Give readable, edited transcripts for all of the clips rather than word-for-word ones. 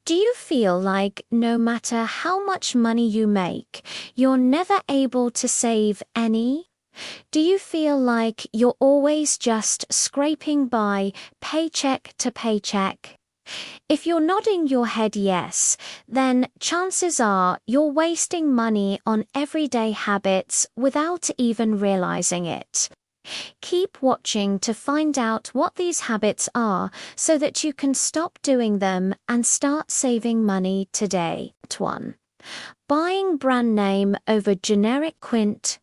Do you feel like no matter how much money you make, you're never able to save any? Do you feel like you're always just scraping by paycheck to paycheck? If you're nodding your head yes, then chances are you're wasting money on everyday habits without even realizing it. Keep watching to find out what these habits are so that you can stop doing them and start saving money today. 1. Buying brand name over generic quint.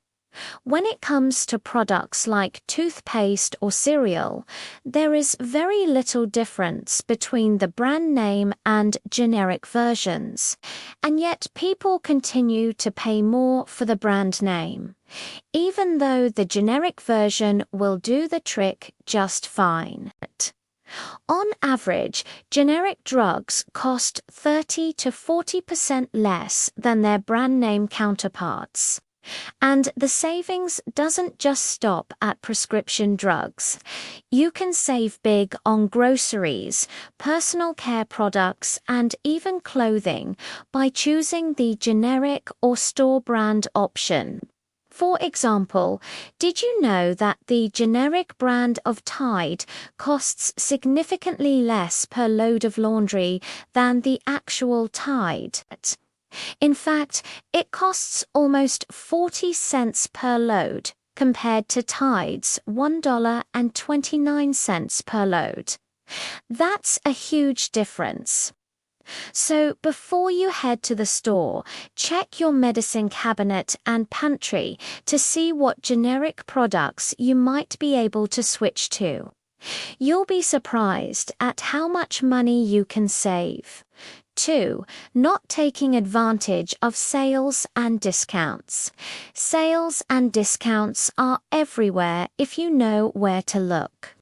When it comes to products like toothpaste or cereal, there is very little difference between the brand name and generic versions, and yet people continue to pay more for the brand name, even though the generic version will do the trick just fine. On average, generic drugs cost 30 to 40% less than their brand name counterparts. And the savings doesn't just stop at prescription drugs. You can save big on groceries, personal care products, and even clothing by choosing the generic or store brand option. For example, did you know that the generic brand of Tide costs significantly less per load of laundry than the actual Tide? In fact, it costs almost 40 cents per load, compared to Tide's $1.29 per load. That's a huge difference. So before you head to the store, check your medicine cabinet and pantry to see what generic products you might be able to switch to. You'll be surprised at how much money you can save. 2. Not taking advantage of sales and discounts. Sales and discounts are everywhere if you know where to look.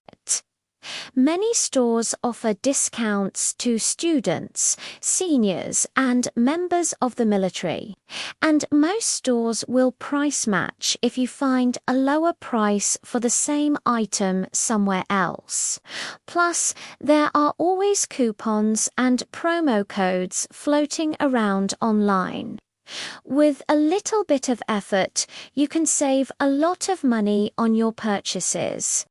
Many stores offer discounts to students, seniors, and members of the military, and most stores will price match if you find a lower price for the same item somewhere else. Plus, there are always coupons and promo codes floating around online. With a little bit of effort, you can save a lot of money on your purchases.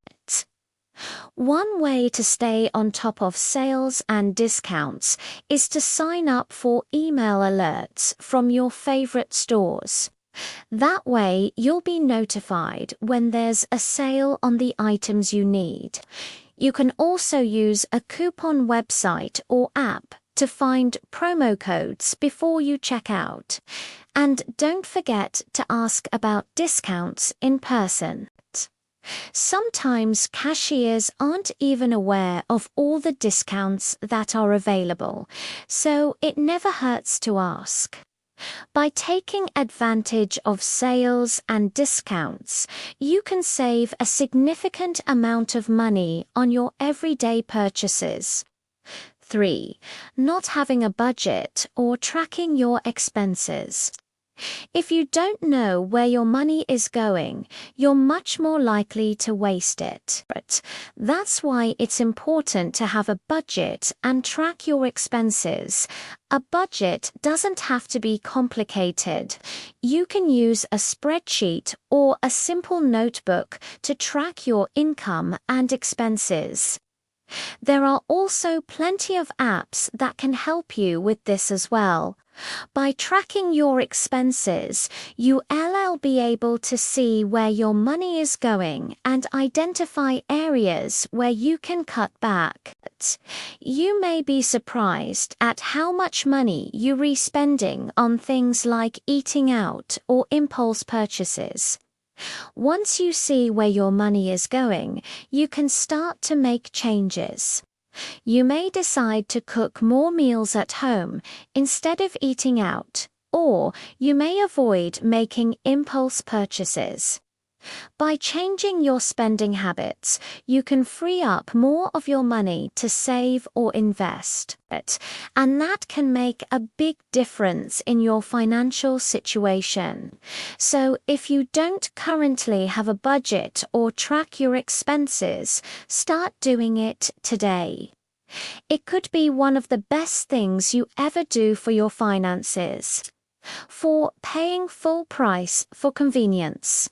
One way to stay on top of sales and discounts is to sign up for email alerts from your favorite stores. That way, you'll be notified when there's a sale on the items you need. You can also use a coupon website or app to find promo codes before you check out. And don't forget to ask about discounts in person. Sometimes cashiers aren't even aware of all the discounts that are available, so it never hurts to ask. By taking advantage of sales and discounts, you can save a significant amount of money on your everyday purchases. 3. Not having a budget or tracking your expenses. If you don't know where your money is going, you're much more likely to waste it. That's why it's important to have a budget and track your expenses. A budget doesn't have to be complicated. You can use a spreadsheet or a simple notebook to track your income and expenses. There are also plenty of apps that can help you with this as well. By tracking your expenses, you'll be able to see where your money is going and identify areas where you can cut back. You may be surprised at how much money you're spending on things like eating out or impulse purchases. Once you see where your money is going, you can start to make changes. You may decide to cook more meals at home instead of eating out, or you may avoid making impulse purchases. By changing your spending habits, you can free up more of your money to save or invest, and that can make a big difference in your financial situation. So if you don't currently have a budget or track your expenses, start doing it today. It could be one of the best things you ever do for your finances. For paying full price for convenience.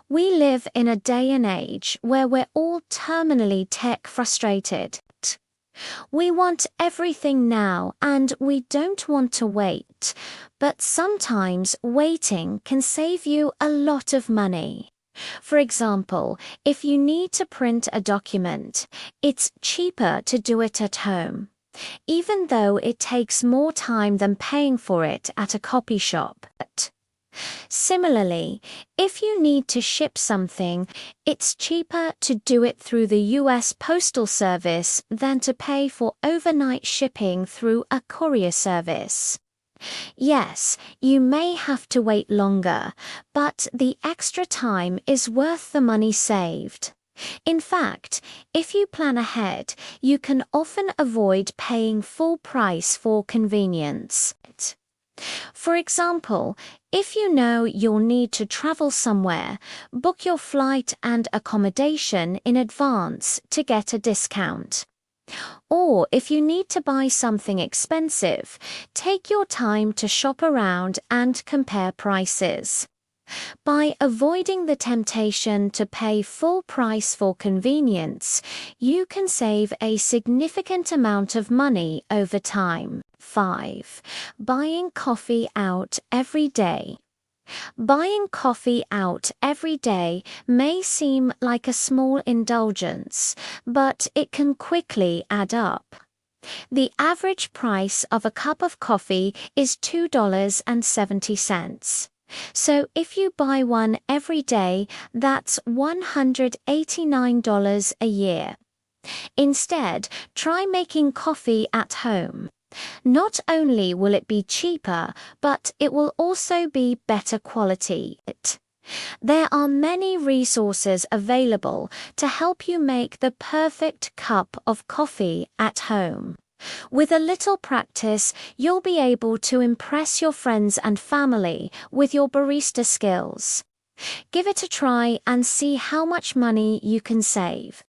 We live in a day and age where we're all terminally tech frustrated. We want everything now and we don't want to wait, but sometimes waiting can save you a lot of money. For example, if you need to print a document, it's cheaper to do it at home, even though it takes more time than paying for it at a copy shop. Similarly, if you need to ship something, it's cheaper to do it through the US Postal Service than to pay for overnight shipping through a courier service. Yes, you may have to wait longer, but the extra time is worth the money saved. In fact, if you plan ahead, you can often avoid paying full price for convenience. For example, if you know you'll need to travel somewhere, book your flight and accommodation in advance to get a discount. Or if you need to buy something expensive, take your time to shop around and compare prices. By avoiding the temptation to pay full price for convenience, you can save a significant amount of money over time. 5. Buying coffee out every day. Buying coffee out every day may seem like a small indulgence, but it can quickly add up. The average price of a cup of coffee is $2.70. So if you buy one every day, that's $189 a year. Instead, try making coffee at home. Not only will it be cheaper, but it will also be better quality. There are many resources available to help you make the perfect cup of coffee at home. With a little practice, you'll be able to impress your friends and family with your barista skills. Give it a try and see how much money you can save.